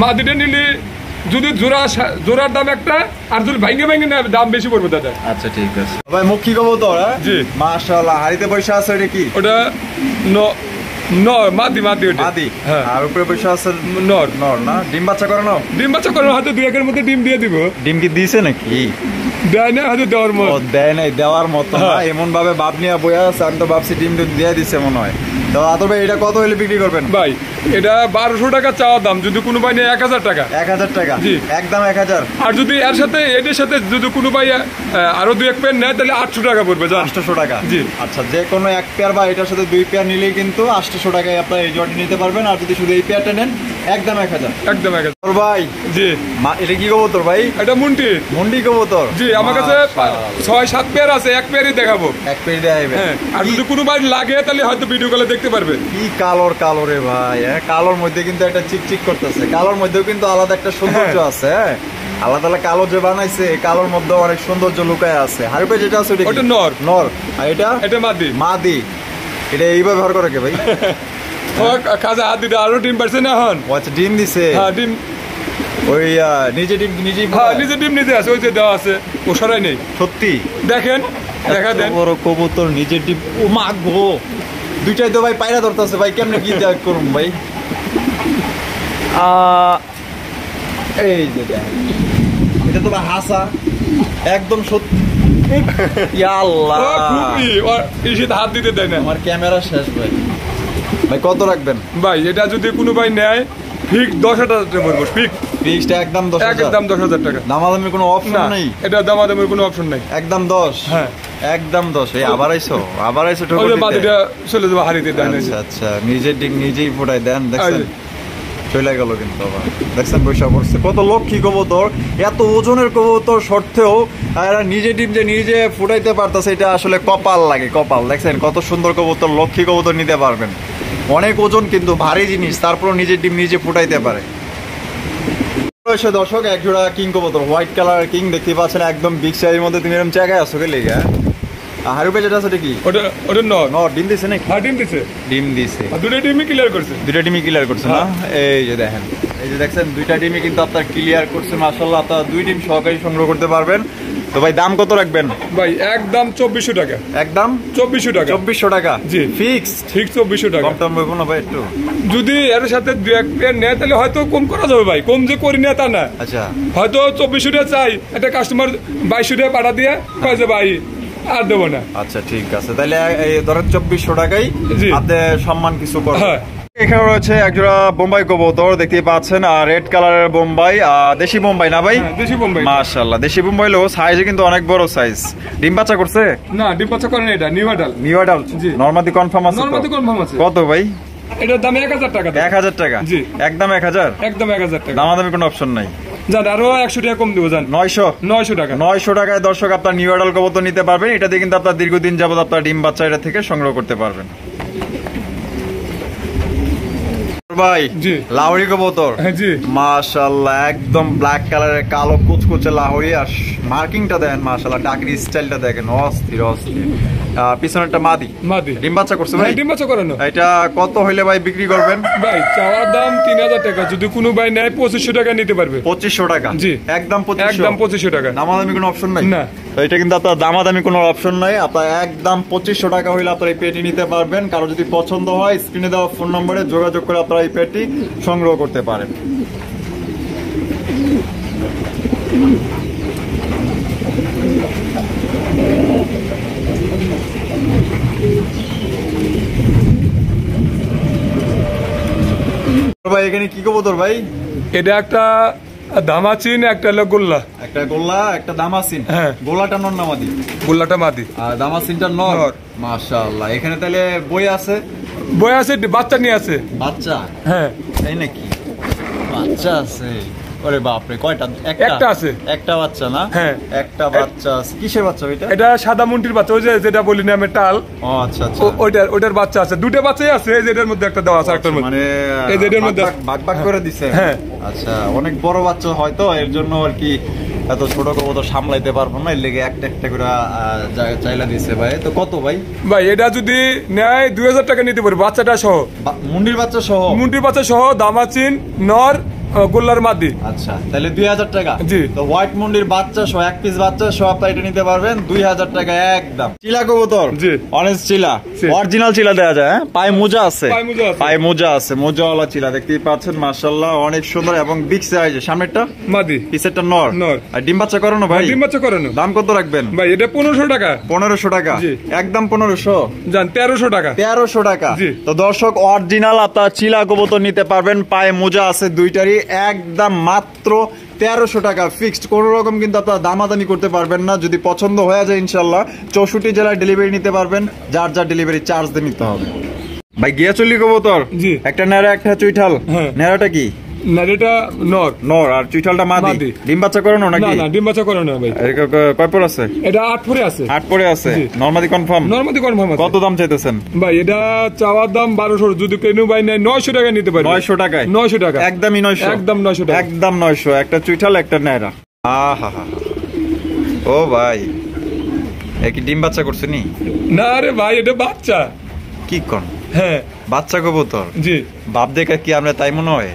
মাদিটা নিলে যদি জোড়ার দাম একটা, আর যদি ভাঙ্গে ভাঙ্গে নেয় দাম বেশি পড়বে দাদা। আচ্ছা ঠিক আছে ভাই। মুখ কি কবো তো? জি মাশাআল্লাহ, হাড়িতে পয়সা আছে। এটা কি? ওটা মাদি ওটা। মাদি। হ্যাঁ। আর উপরে পয়সা আছে নর। নর না? ডিম বাচ্চা করানো? ডিম বাচ্চা করানো, হয়তো 2-1 মধ্যে ডিম দিয়ে দিব। ডিম কি দিয়েছে নাকি? দেয় না, হয়তো দেওয়ার মতো। দেয় নাই, দেওয়ার মতো না। এমন ভাবে বাপ নিয়ে বইয়া আছে, আমি তো ভাবছি ডিম দিয়ে দিছে মনে হয়। তো আতর ভাই এটা কত হলে বিক্রি করবেন? ভাই এটা 1200 টাকা চাওয়া দাম, যদি কোনো ভাই নেয় 1000 টাকা। 1000 টাকা? জি। একদম 1000। আর যদি এর সাথে এটার সাথে যদি কোনো ভাই আরো 2-1 পেয়ার নেয় তাহলে 800 টাকা পড়বে। 800 টাকা? জি। আচ্ছা, যে কোনো এক পেয়ার বা এটার সাথে 2 পেয়ার নিলেই কিন্তু 800 টাকায় আপনারা এই জোড়াটি নিতে পারবেন। আর যদি শুধু এই পেয়ারটা নেন একদম 1000। একদম 1000। তোর ভাই? জি। এটা কি কবুতর ভাই? এটা মুন্টি। মুন্ডি কবুতর? জি, আমার কাছে 6-7 পেয়ার আছে, এক পেয়ারই দেখাবো। এক পেয়ার দেখাইবে? হ্যাঁ। আর যদি কোনো ভাই লাগে তাহলে হয়তো ভিডিও কলে দেখতে পারবে। কি কালোর রে ভাই, কালোর মধ্যে কিন্তু একটা চিকচিক করতেছে। কালোর মধ্যেও কিন্তু আলাদা একটা সৌন্দর্য আছে। আলাদা কালো যে বানাইছে, কালোর মধ্যে অনেক সৌন্দর্য লুকায় আছে। হারুপে যেটা আছে ওটা নর। নর। আর এটা মাদি। মাদি। এটা এই ব্যবহার করে কে ভাই? কাজে হাত দিতে আরো ডিম পারছে না এখন। আচ্ছা, ডিম দিছে? হ্যাঁ ডিম। ওই নিজে ডিম নিজেই? হ্যাঁ নিজে ডিম নিজে আছে, ওই যে দেওয়া আছে, ও সরাই নেই। সত্যি? দেখেন, দেখা দেন। বড় কবুতর নিজের ডিম। ও মা গো, দুইটাই তো ভাই পায়রা ধরতেছে ভাই, কেমনে কি করুন ভাই? এই যে এটা তো ভাই হাসা একদম সত্যি। আল্লাহ, হাত দিতে দেয় না। আমার ক্যামেরা শেষ ভাই। ভাই কত রাখবেন ভাই? এটা যদি কোনো ভাই নেয় ঠিক 10,000 টাকা পড়বো। ফিক্সড একদম 10,000? একদম 10,000 টাকা। দামাদামির কোনো অপশন নেই? এটা দামাদামির কোনো অপশন নাই। একদম 10? হ্যাঁ একদম 10। এই আবার আইছো ওই যে বাদিটা চলে যাবো হারিতে দেন। আচ্ছা, নিজের ডিম নিজেই ফুটাই দেন। দেখছেন চলে গেল কিন্তু আবার। দেখছেন পয়সা পড়ছে। কত লক্ষ্মী কবুতর, এত ওজনের কবুতর সত্ত্বেও এরা নিজে ডিম যে নিজে ফুটাইতে পারতেছে, এটা আসলে কপাল লাগে, কপাল। দেখছেন কত সুন্দর কবুতর, লক্ষ্মী কবুতর নিতে পারবেন। অনেক ওজন কিন্তু, ভারী জিনিস, তারপর নিজের ডিম নিজে ফুটাইতে পারে। দর্শক এক জোড়া কিং কবুতর, হোয়াইট কালার কিং দেখতে পাচ্ছেন, একদম বিগ সাইজের মধ্যে। তুমি এরকম জায়গায় আসো কে লেগে? হারুপে যেটা আছে কি? ওটা নর। ডিম দিছে নাকি? হ্যাঁ ডিম দিছে। ডিম দিছে। দুটো ডিমই ক্লিয়ার করছে। দুইটা ডিমই ক্লিয়ার করছে না? এই যে দেখেন, এই যে দেখছেন দুইটা ডিমই কিন্তু আপনার ক্লিয়ার করছে মাশাআল্লাহ। আপনারা 2 ডিম সহকারী সংগ্রহ করতে পারবেন। তো ভাই দাম কত রাখবেন? ভাই একদম 2400 টাকা। একদম 2400 টাকা। 2400 টাকা? জি ফিক্স? ঠিক 2400 টাকা। কম হইব না ভাই একটু? যদি এর সাথে 2-1 পেয়ার নেয় তাহলে হয়তো কম করা যাবে ভাই। কম যে করি না তা না। আচ্ছা, হয়তো 2400 টাকা চাই, একটা কাস্টমার 2200 টাকা পাঠা দিয়ে কয় যে ভাই আর দেবো না। আচ্ছা ঠিক আছে, তাহলে এই ধরেন 2400 টাকাই জি। আপনি সম্মান কিছু করবেন। হ্যাঁ। এখানে রয়েছে একজোড়া বোম্বাই কবুতর দেখতে পাচ্ছেন, আর রেড কালারের বোম্বাই, দেশি বোম্বাই না ভাই? দেশি বোম্বাই। মাশাআল্লাহ, দেশি বোম্বাই লো সাইজে কিন্তু অনেক বড় সাইজ। ডিম বাচ্চা করছে? না ডিম বাচ্চা করে না, এটা নিউ অ্যাডাল্ট। New adult? জি। নরমাদি কনফার্ম আছে? নরমাদি কনফার্ম আছে। কত ভাই? এটার দাম 1000 টাকা। 1000 টাকা? জি। একদম 1000? একদম 1000 টাকা। দামাদামি কোনো অপশন নাই? জান আরো 100 টাকা কম দেবো। জান 900 টাকা। 900 টাকায় দর্শক আপনার নিউ অ্যাডাল্ট কবুতর নিতে পারবেন। এটা দিয়ে কিন্তু আপনার দীর্ঘদিন যাবত আপনার ডিম বাচ্চা এটা থেকে সংগ্রহ করতে পারবেন। ভাই জি লাহোরি কবুতর? জি মাশাআল্লাহ, একদম ব্ল্যাক কালারের কালো কুচকুচে লাহোরি। আর মার্কিংটা দেখেন মাশাআল্লাহ, ডাকরি স্টাইলটা দেখেন, অস্থির অস্থির। পিছনেরটা মাদি? মাদি। ডিম বাচ্চা করছে ভাই? ডিম বাচ্চা করানো। এটা কত হইলে ভাই বিক্রি করবেন? ভাই চাওয়ার দাম 3000 টাকা, যদি কোনো ভাই নেয় 2500 টাকা নিতে পারবে। 2500 টাকা? জি একদম 2500? একদম 2500 টাকা। দামাদামি কোনো অপশন নাই? না, এটা কিন্তু আপনার দামাদামি কোনো অপশন নাই। আপনার একদম 2500 টাকা হইলে আপনার এই পেটি নিতে পারবেন। কারো যদি পছন্দ হয় স্ক্রিনে দেওয়া ফোন নম্বরে যোগাযোগ করে আপনারা এই পেটি সংগ্রহ করতে পারেন। ভাই এখানে কি কবুতর ভাই? এটা একটা দামাচিন, একটা হলো গোল্লা। একটা গোল্লা, একটা দামাসিন। হ্যাঁ। গোল্লাটা নর না মাদি? গোল্লাটা মাদি আর দামাসিনটা নর। মাশাআল্লাহ। এখানে তাহলে বই আছে? বই আছে, বাচ্চা নিয়ে আছে। বাচ্চা? হ্যাঁ। তাই নাকি? বাচ্চা আছে? ওরে বাপরে, কয়টা? একটা আছে। একটা বাচ্চা না? হ্যাঁ, একটা বাচ্চা আছে। কিসের বাচ্চা এটা? এটা সাদা মুন্টির বাচ্চা, ওই যেটা বলি না আমি টাল। ও আচ্ছা আচ্ছা। ওইটার বাচ্চা আছে, দুটো বাচ্চাই আছে। এই যে এটার মধ্যে একটা দেওয়া আছে, একটার মধ্যে মানে এই যে এটার মধ্যে ভাগ ভাগ করে দিছে। হ্যাঁ। আচ্ছা, অনেক বড় বাচ্চা হয়তো, এর জন্য আর কি এত ছোট কবুতর সামলাইতে পারবো না, এর লেগে একটা একটা করে চাইলা দিছে ভাই। তো কত ভাই? ভাই এটা যদি নেয় 2000 টাকা নিতে পারবে, বাচ্চাটা সহ, মুন্ডির বাচ্চা সহ? মুন্ডির বাচ্চা সহ, দামাচিন, নর, গোল্লার মাদি। আচ্ছা, তাহলে 2000 টাকা। জি। তো হোয়াইট মুন্ডির বাচ্চা সহ, এক পিস বাচ্চা সহ আপনারা এটা নিতে পারবেন 2000 টাকা একদম। চিলা কবুতর? জি। অরেঞ্জ চিলা, জি। অরিজিনাল চিলা দেওয়া যায়। হ্যাঁ, পায়ে মোজা আছে। পায়ে মোজা আছে। পায়ে মোজা আছে, মোজাওয়ালা চিলা দেখতেই পাচ্ছেন। মাশাআল্লাহ, অনেক সুন্দর এবং বিগ সাইজ। সামনেরটা মাদি, পিছেরটা নর। নর। আর ডিম বাচ্চা করানো ভাই? ডিম বাচ্চা করানো। দাম কত রাখবেন ভাই এটা 1500 টাকা। 1500 টাকা? জি। একদম 1500? জান 1300 টাকা। 1300 টাকা। জি। তো দর্শক, অরিজিনাল আপনার চিলা কবুতর নিতে পারবেন, পায়ে মোজা আছে দুইটারই, একদম মাত্র 1300 টাকা ফিক্সড। কোন রকম কিন্তু আপনারা দামাদানি করতে পারবেন না। যদি পছন্দ হয়ে যায় ইনশাল্লাহ 64 জেলায় ডেলিভারি নিতে পারবেন, যার যার ডেলিভারি চার্জ দিয়ে নিতে হবে। ভাই গিয়া চল্লি কবুতর? জি। একটা নেড়া, একটা চুইঠাল। হ্যাঁ। নেড়াটা কি? না, এটা নর। নর। আর চুইঠালটা মাদি? মাদি। ডিম বাচ্চা করানো না নাকি? না, ডিম বাচ্চা করানো ভাই। কয় পর আছে? এটা 8 পরে আছে। 8 পরে আছে। জি। নরমাদি কনফার্ম? নরমাদি কনফার্ম আছে। কত দাম চাইতেছেন ভাই এটা চাওয়ার দাম 1200, যদি কেউ ভাই নেয় 900 টাকা নিতে পারবে। 900 টাকায়? 900 টাকা একদমই 900? একদম 900 টাকা। একদম 900। একটা চুইঠাল, একটা নেড়া। আহা হা। ও ভাই, কি ডিম বাচ্চা করছে নি? না রে ভাই, এটা বাচ্চা। কি কোন? হ্যাঁ, বাচ্চা কবুতর? জি। বাপ দেখে কি আমরা তাই মনে হয়?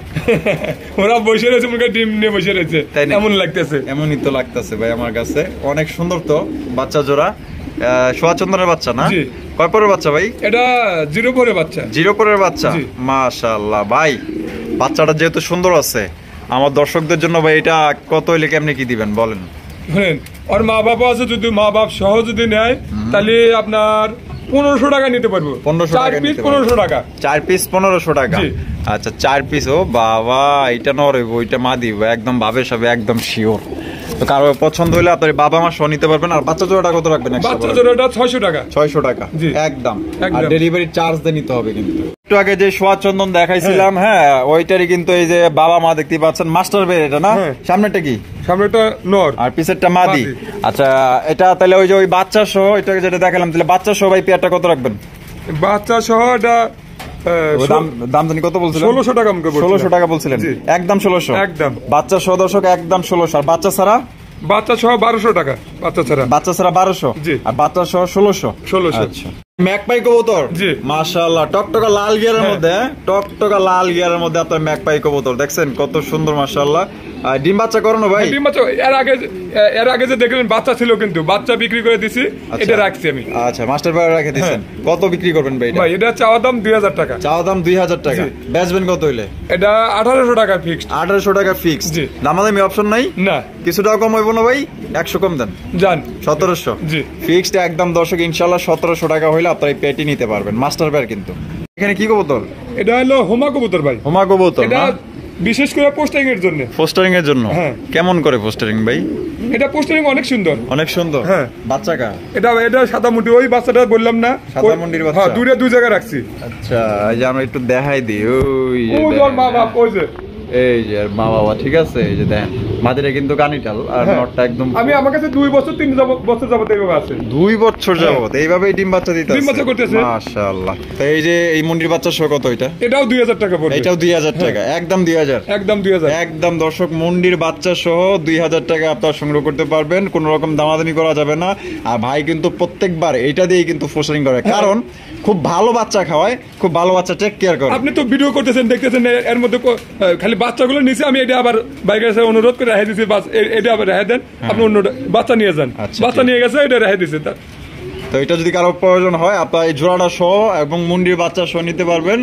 ওরা বসে রয়েছে, মুখে ডিম নিয়ে বসে রয়েছে, তাই নাকি? এমন লাগতেছে। এমনই তো লাগতেছে ভাই আমার কাছে। অনেক সুন্দর তো বাচ্চা জোড়া। সোয়া চন্দনের বাচ্চা না? জি। কয় পরের বাচ্চা ভাই? এটা 0 পরে বাচ্চা। 0 পরের বাচ্চা? জি। মাশাআল্লাহ ভাই, বাচ্চাটা যেহেতু সুন্দর আছে, আমার দর্শকদের জন্য ভাই এটা কত হইলে কেমনে কি দিবেন বলেন? শুনেন, ওর মা বাবা আছে, যদি মা বাপ সহ যদি নেয় তাহলে আপনার 1500 টাকা নিতে পারবো। 1500 টাকা 4 পিস নিতে 1500 টাকা। 4 পিস 1500 টাকা? জি। আচ্ছা, 4 পিস। ও বাবা, এটা নর হইব, ওইটা মা দিব, একদম ভাবে সবে একদম শিওর। তো কারো পছন্দ হলে আপনার বাবা মা সহ নিতে পারবেন। আর বাচ্চা জোড়াটা কত রাখবেন? বাচ্চা জোড়াটা 600 টাকা। 600 টাকা? জি। একদম। আর একদম। ডেলিভারি চার্জ দিয়ে নিতে হবে কিন্তু। একটু আগে যে সোয়া চন্দন দেখাইছিলাম, হ্যাঁ, ওইটারই কিন্তু এই যে বাবা মা দেখতে পাচ্ছেন, মাস্টার বের এটা না? হ্যাঁ। সামনেটা কি? সামনেটা নর আর পিছেরটা মাদি। মাদি। আচ্ছা, এটা তাহলে ওই যে ওই বাচ্চা সহ, এটাকে যেটা দেখালাম, তাহলে বাচ্চা সহ ভাই পেয়ারটা কত রাখবেন? বাচ্চা সহ এটা দাম জানি কত বলছিলেন? 1600 টাকা। 1600 টাকা বলছিলেন? জি। একদম 1600? একদম। বাচ্চা সহ দর্শক একদম 1600। আর বাচ্চা ছাড়া? বাচ্চা সহ 1200 টাকা। বাচ্চা ছাড়া? বাচ্চা ছাড়া 1200? জি। আর বাচ্চা সহ 1600? 1600। আচ্ছা। ম্যাকপাই কবুতর? জি। মাশাআল্লাহ, টকটকা লাল গিয়ারের মধ্যে, টকটকা লাল গিয়ারের মধ্যে আপনার ম্যাকপাই কবুতর দেখছেন কত সুন্দর মাশাআল্লাহ। আর ডিম বাচ্চা করানো ভাই? ডিম বাচ্চা এর আগে যে দেখলেন বাচ্চা ছিল, কিন্তু বাচ্চা বিক্রি করে দিছি, এটা রাখছি আমি। আচ্ছা, মাস্টার ভাই রেখে দিয়েছেন। কত বিক্রি করবেন ভাই এটা? ভাই এটা চাওয়া দাম 2000 টাকা। চাওয়া দাম 2000 টাকা? বেচবেন কত হইলে? এটা 1800 টাকা ফিক্সড। 1800 টাকা ফিক্সড? জি। দামাদামি অপশন নাই? না। কিছুটা কম হইব না ভাই? 100 কম দেন। জান 1700? জি। ফিক্সড একদম দর্শক, ইনশাআল্লাহ 1700 টাকা হইলে আপনার এই পেটি নিতে পারবেন। মাস্টার ভাই কিন্তু এখানে কি কবুতর? এটা হলো হোমা কবুতর ভাই। হোমা কবুতর? এটা বিশেষ করে পোস্টিং এর জন্য। পোস্টারিং এর জন্য? হ্যাঁ। কেমন করে পোস্টারিং ভাই? এটা পোস্টিং অনেক সুন্দর। অনেক সুন্দর? হ্যাঁ। বাচ্চা কা? এটা সাদা মুন্ডি, ওই বাচ্চাটা বললাম না, সাদা মুন্ডির বাচ্চা? হ্যাঁ, দুই জায়গায় রাখছি। আচ্ছা, এই যে আমরা একটু দেখাই দিই। ওই যে ওই ওর মা বাপ, ওই যে এই যে মা বাবা, ঠিক আছে, এই যে দেখেন মাদিরা কিন্তু কানিটাল, আর হ্যাঁ। নটটা একদম। আমি আমার কাছে 2 বছর 3 বছর যাবত এইভাবে আছে। 2 বছর যাবত এইভাবেই ডিম বাচ্চা দিতেছে? ডিম বাচ্চা করতেছে। মাশাআল্লাহ। তো এই যে এই মুন্ডির বাচ্চা সহ কত এটা? এটাও 2000 টাকা পড়বে। এটাও 2000 টাকা? একদম 2000? একদম 2000। একদম দর্শক, মুন্ডির বাচ্চা সহ 2000 টাকা আপনারা সংগ্রহ করতে পারবেন, কোনো রকম দামাদানি করা যাবে না। আর ভাই কিন্তু প্রত্যেকবার এটা দিয়ে কিন্তু ফোসারিং করে, কারণ খুব ভালো বাচ্চা খাওয়ায়, খুব ভালো বাচ্চা টেক কেয়ার করে। আপনি তো ভিডিও করতেছেন, দেখতেছেন, এর মধ্যে খালি বাচ্চাগুলো নিচে, আমি এটা আবার বাইকের কাছে অনুরোধ করে রেখে দিছি, বাস এটা আবার রেখে দেন, আপনি অন্য বাচ্চা নিয়ে যান। আচ্ছা, বাচ্চা নিয়ে গেছে, এটা রেখে দিছে। তো এটা যদি কারো প্রয়োজন হয়, আপনার এই জোড়াটা সহ এবং মুন্ডির বাচ্চা সহ নিতে পারবেন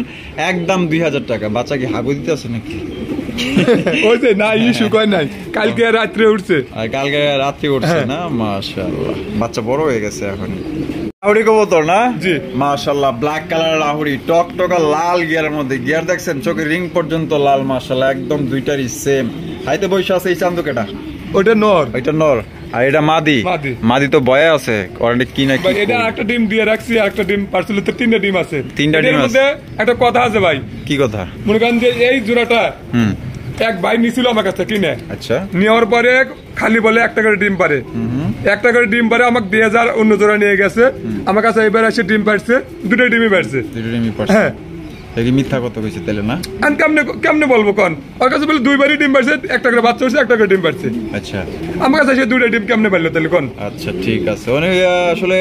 একদম 2000 টাকা। বাচ্চা কি হাগু দিতে আছে নাকি? ওই যে না, ইস্যু কয় নাই, কালকে রাত্রে উঠছে। আর কালকে রাত্রি উঠছে না? মাশাআল্লাহ, বাচ্চা বড় হয়ে গেছে এখন। লাহুরি কবুতর না? জি। মাশাআল্লাহ, ব্ল্যাক কালার লাহুরি, টকটকা লাল গিয়ারের মধ্যে। গিয়ার দেখছেন, চোখের রিং পর্যন্ত লাল। মাশাআল্লাহ, একদম দুইটারই সেম। হাইতে বৈশা আছে এই চান্দুকেটা, ওটা নর, ওইটা নর, আর এটা মাদি। মাদি। মাদি তো বয়ে আছে ওখানে কি নাকি। ভাই এটা একটা ডিম দিয়ে রাখছি, আর একটা ডিম পার্সেলে তো 3টা ডিম আছে। 3টা ডিম এর মধ্যে একটা কথা আছে ভাই। কি কথা? মনে করেন যে এই জোড়াটা এক ভাই নিছিল আমার কাছে কিনে, আচ্ছা নেওয়ার পরে খালি বলে একটা করে ডিম পারে, একটা করে ডিম পারে আমাকে 2000 অন্য জোড়া নিয়ে গেছে, আমার কাছে এবার এসে ডিম পারছে, 2টা ডিমই পারছে। 2টা ডিমই পারছে। হ্যাঁ দেখি মিথ্যা কথা কইছে তাহলে না। আর কেমনে বলবো কোন, ওর কাছে বলে 2বারই ডিম পারছে, একটা করে বাচ্চা হচ্ছে, একটা করে ডিম পারছে। আচ্ছা আমার কাছে এসে 2টা ডিম কেমনে পারলো তাহলে কোন? আচ্ছা ঠিক আছে। অনেক আসলে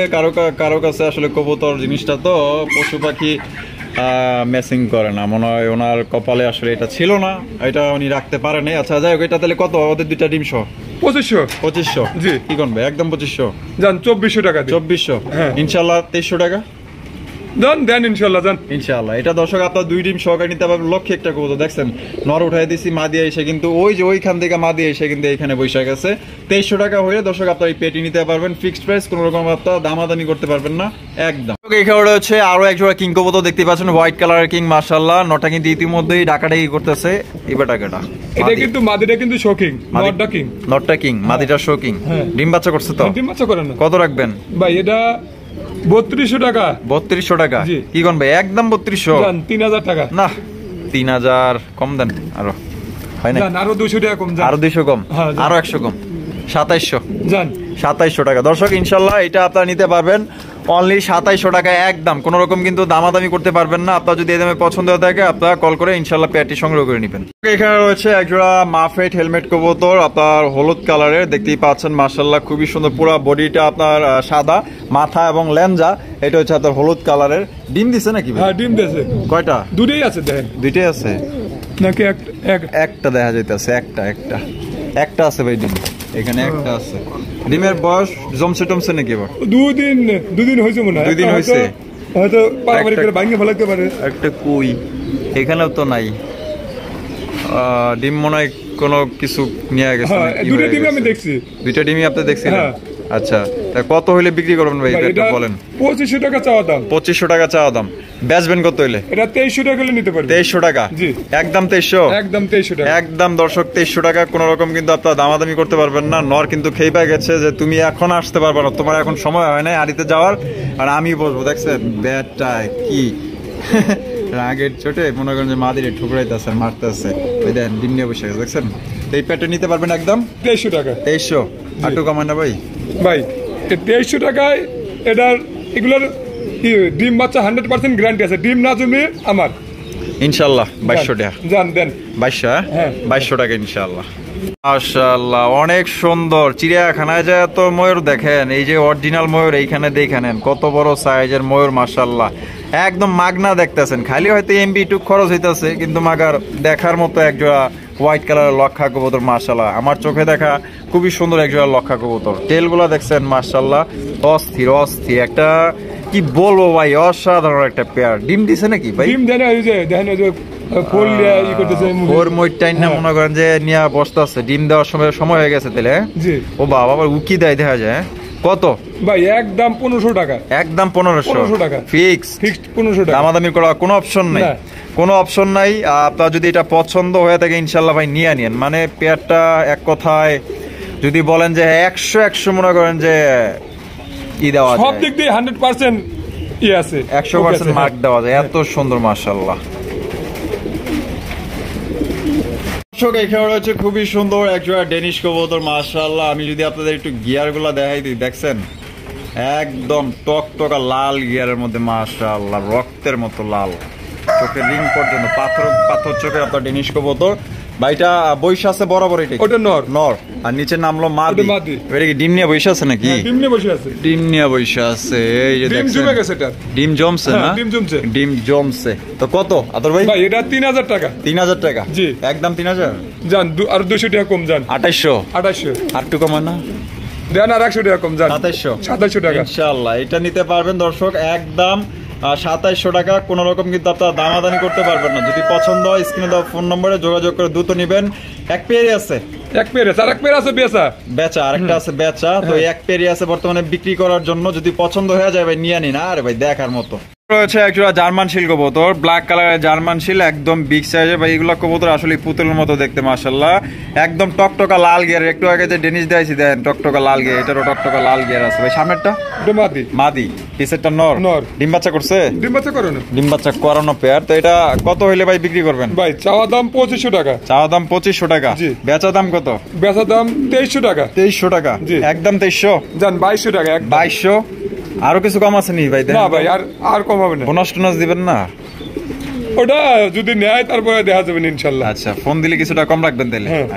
কারো কাছে আসলে কবুতর জিনিসটা তো পশু পাখি ম্যাচিং করে না, মনে হয় ওনার কপালে আসলে এটা ছিল না, এটা উনি রাখতে পারে নাই। আচ্ছা যাই হোক, এটা তাহলে কত ওদের 2টা ডিম সহ? 2500। 2500 জি। কি করবে একদম 2500? জান 2400 টাকা দিন। 2400 হ্যাঁ। ইনশাআল্লাহ 2300 টাকা দেন ইনশাআল্লাহ জান। ইনশাআল্লাহ। এটা দর্শক আপনার 2 ডিম সহকারে নিতে পারবেন। লক্ষ্যে একটা কবুতর দেখছেন, নর উঠাই দিছি, মা দিয়ে এসে কিন্তু ওই যে ওইখান থেকে মা দিয়ে এসে কিন্তু এখানে বসে গেছে। 2300 টাকা হয়ে দর্শক আপনার এই পেটি নিতে পারবেন, ফিক্সড প্রাইস, কোনো রকম আপনার দামাদানি করতে পারবেন না একদম। এখানে হচ্ছে আরো এক জোড়া কিং কবুতর দেখতে পাচ্ছেন, হোয়াইট কালারের কিং, মাশাআল্লাহ। নটা কিন্তু ইতিমধ্যেই ডাকাডাকি করতেছে। এবার টাকাটা এটা কিন্তু মাদিটা কিন্তু শোকিং, নটটা কিং। নটটা কিং, মাদিটা শোকিং। ডিম বাচ্চা করছে তো? ডিম বাচ্চা করে না। কত রাখবেন ভাই এটা 3200 টাকা। 3200 টাকা? কি কোন ভাই একদম 3200? জান 3000 টাকা। না 3000 কম দেন আরো, হয় না? জান আরো 200 টাকা কম। জান আরো 200 কম, হ্যাঁ, আরো 100 কম, 2700। জান 2700 টাকা দর্শক, ইনশাল্লাহ এটা আপনারা নিতে পারবেন অনলি 2700 টাকা একদম। কোন রকম কিন্তু দামাদামি করতে পারবেন না। আপনার যদি এই দামে পছন্দ হয়ে থাকে আপনারা কল করে ইনশাল্লাহ পেয়ারটি সংগ্রহ করে নেবেন। এখানে রয়েছে একজোড়া মাফেট হেলমেট কবুতর, আপনার হলুদ কালারের, দেখতেই পাচ্ছেন মাশাআল্লাহ খুবই সুন্দর। পুরো বডিটা আপনার সাদা, মাথা এবং লেঞ্জা এটা হচ্ছে আপনার হলুদ কালারের। ডিম দিছে নাকি ভাই? হ্যাঁ ডিম দিয়েছে। কয়টা? 2টাই আছে দেখেন। 2টাই আছে নাকি একটা দেখা যাইতেছে, একটা আছে ভাই ডিম, এখানে একটা আছে। ডিমের বয়স জমছে টমছে নাকি এবার? 2 দিন হয়েছে মনে হয়। 2 দিন হয়েছে হয়তো পারাবাড়ি করে ভাঙে ফেলাতে পারে। একটা কুই এখানেও তো নাই, ডিম মনে হয় কোনো কিছু নিয়ে গেছে। 2টা ডিম আমি দেখছি। 2টা ডিমই আপনি দেখছিলেন? আচ্ছা তা কত হইলে বিক্রি করবেন ভাই এটা বলেন? 2500 টাকা চাওয়া দাম। 2500 টাকা চাওয়া দাম। বেচবেন কত হইলে? এটা 2300 টাকা হলে নিতে পারবেন। 2300 টাকা? জি একদম 2300? একদম 2300 টাকা একদম দর্শক 2300 টাকা। কোন রকম কিন্তু আপনারা দামাদামি করতে পারবেন না। নর কিন্তু খেয়ে পেয়ে গেছে যে তুমি এখন আসতে পারবে না, তোমার এখন সময় হয় না আড়িতে যাওয়ার, আর আমি বসবো। দেখছেন ব্যাটটা কি রাগের চোটে মনে করেন যে মাদিরে ঠুকরাইতেছে, মারতেছে। ওই দেন ডিম নিয়ে বসে গেছে দেখছেন। এই প্যাটে নিতে পারবেন একদম 2300 টাকা। 2300 আর একটু কমান না ভাই? ভাই 2300 টাকায় এটার এগুলোর ডিম বাচ্চা 100% গ্যারান্টি আছে। ডিম না জমে আমার ইনশাআল্লাহ 2200 টাকা। জান দেন 2200? হ্যাঁ 2200 টাকা ইনশাআল্লাহ। মাশাআল্লাহ অনেক সুন্দর। চিড়িয়াখানায় যায় তো ময়ূর দেখেন, এই যে অরিজিনাল ময়ূর এইখানে দেখে নেন, কত বড় সাইজের ময়ূর মাশাআল্লাহ। একদম মাগনা দেখতেছেন, খালি হয়তো এমবি টুক খরচ হইতাছে, কিন্তু মাগার দেখার মতো একজোড়া হোয়াইট কালারের লক্ষা কবুতর মাশাআল্লাহ। আমার চোখে দেখা খুবই সুন্দর একজোড়া লক্ষা কবুতর। টেলগুলা দেখছেন মাশাআল্লাহ অস্থির একটা, কি বলবো ভাই, অসাধারণ একটা পেয়ার। ডিম দিছে নাকি ভাই? ডিম দেন ওই যে দেখেন ওই যে ফুল ই করতেছে ওর মইটাই না মনে করেন যে নিয়া বসতাছে। ডিম দেওয়ার সময় হয়ে গেছে তাহলে। জি ও বাবা আবার উকি দেয় দেখা যায়। কত ভাই? একদম 1500 টাকা। একদম 1500 টাকা ফিক্সড 1500 টাকা। দামাদামি করার কোনো অপশন নাই, কোনো অপশন নাই। আপনার যদি এটা পছন্দ হয়ে থাকে ইনশাল্লাহ ভাই নিয়ে নিন। মানে পেয়ারটা এক কথায় যদি বলেন যে 100 মনে করেন যে ই দেওয়া যায়, সব দিক দিয়ে 100% ই আছে, 100% মার্ক দেওয়া যায়। এত সুন্দর মাশাআল্লাহ। এখানে রয়েছে খুবই সুন্দর একজোড়া ডেনিশ কবুতর মাশাআল্লাহ। আমি যদি আপনাদের একটু গিয়ার গুলা দেখাই দিই, দেখছেন একদম টকটকা লাল গিয়ারের মধ্যে মাশাআল্লাহ, রক্তের মতো লাল, চোখের রিং পর্যন্ত পাথর চোখের আপনার ডেনিশ কবুতর। ভাইটা বৈশ আছে বরাবর? ওটা নর আর নিচে নামলো মাদি। এটা কি ডিম নিয়ে বসে আছে নাকি? ডিম নিয়ে বসে আছে। ডিম নিয়ে বসে আছে, এই যে ডিম জমে গেছে। এটা ডিম জমছে না? ডিম জমছে। তো কত আদর ভাই? ভাই এটা 3000 টাকা। 3000 টাকা? জি একদম 3000। জান আর 200 টাকা কম। জান 2800 আর একটু কমান না? দেন আর 100 টাকা কম। জান 2700 টাকা ইনশাআল্লাহ। এটা নিতে পারবেন দর্শক একদম 2700 টাকা। কোন রকম কিন্তু আপনারা দামাদানি করতে পারবেন না। যদি পছন্দ হয় স্ক্রিনে দেওয়া ফোন নম্বরে যোগাযোগ করে দ্রুত নেবেন। এক পেয়ারই আছে? এক পেয়ার আছে, আর এক পেয়ার আছে বেচা, আরেকটা আছে বেচা। তো এক পেয়ারই আছে বর্তমানে বিক্রি করার জন্য। যদি পছন্দ হয়ে যায় ভাই নিয়ে নিন। আরে ভাই দেখার মতো। রয়েছে একটা জার্মান শিল কবুতর, ব্ল্যাক কালারের জার্মান শিল, একদম বিগ সাইজের ভাই। এগুলো কবুতর আসলে পুতুলের মতো দেখতে মাশাআল্লাহ, একদম টকটকা লাল গিয়ার। একটু আগে যে ডেনিস দিয়েছি দেন টকটকা লাল গিয়ার, এটারও টকটকা লাল গিয়ার আছে ভাই। সামনেরটা মাদি, মাদি, পিছেরটা নর। নর। ডিম বাচ্চা করছে? ডিম বাচ্চা করে না। ডিম বাচ্চা করানো পেয়ার। তো এটা কত হইলে ভাই বিক্রি করবেন? ভাই চাওয়া দাম 2500 টাকা। চাওয়া দাম 2500 টাকা। জি। বেচা দাম কত? বেচা দাম 2300 টাকা। 2300 টাকা। জি। একদম 2300 জান 2200 টাকা। 2200। আরো কিছু কম আছে নি ভাই? না ভাই আর কম হবে না। বোনাস টোনাস দিবেন না? ওটা যদি নেয় তারপরে দেখা যাবে ইনশাল্লাহ। আচ্ছা, ফোন দিলে কিছুটা কম রাখবেন তাহলে। হ্যাঁ।